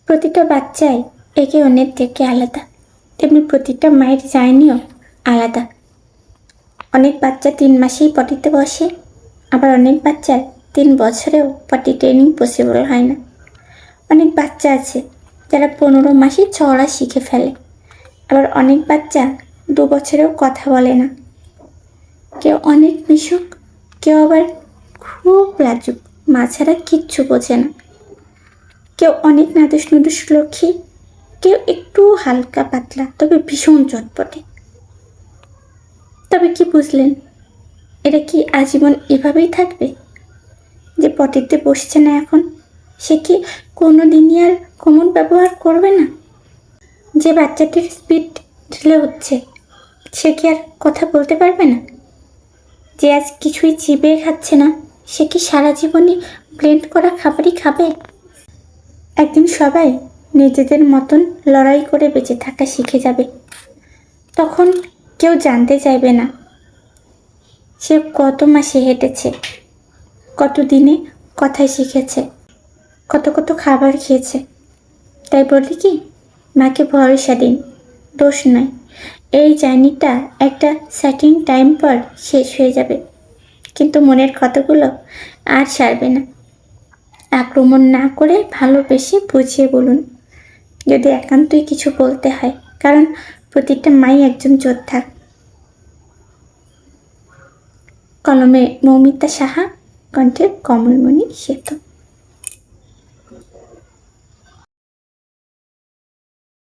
প্রতিটা বাচ্চাই একে অন্যের থেকে আলাদা, তেমনি প্রতিটা মায়ের জার্নিও আলাদা। অনেক বাচ্চা 3 মাসেই পটিতে বসে, আবার অনেক বাচ্চার 3 বছরেও পটি ট্রেনিং পসিবল হয় না। অনেক বাচ্চা আছে যারা 15 মাসেই চড়া শিখে ফেলে, আবার অনেক বাচ্চা 2 বছরেও কথা বলে না। কেউ অনেক মিশুক, কেউ আবার খুব লাজুক, মা ছাড়া কিচ্ছু বোঝে না। কেউ অনেক নাদুস নুদুস লক্ষ্মী, কেউ একটু হালকা পাতলা তবে ভীষণ চটপটে। তবে কি বুঝলেন, এটা কি আজীবন এভাবেই থাকবে? যে পটিতে বসছে না এখন, সে কি কোনো দিনই আর কমন ব্যবহার করবে না? যে বাচ্চাটির স্পিড ঢিলে হচ্ছে, সে কি আর কথা বলতে পারবে না? যে আজ কিছুই চিবিয়ে খাচ্ছে না, সে কি সারা জীবনই ব্লেন্ড করা খাবারই খাবে? একদিন সবাই নিজেদের মতন লড়াই করে বেঁচে থাকা শিখে যাবে। তখন কেউ জানতে চাইবে না সে কত মাসে হেঁটেছে, কত দিনে কথা শিখেছে, কত কত খাবার খেয়েছে। তাই বলি কি, মাকে ভরসা দিন, দোষ নয়। এই জার্নিটা একটা সার্টেন টাইম পর শেষ হয়ে যাবে, কিন্তু মনের ক্ষতগুলো আর সারবে না। আক্রমণ না করে ভালোবেসে বুঝিয়ে বলুন, যদি একান্তই কিছু বলতে হয়, কারণ প্রতিটা মাই একজন যোদ্ধা। কলমে মৌমিতা সাহা, কণ্ঠে কমলমণি সেতু।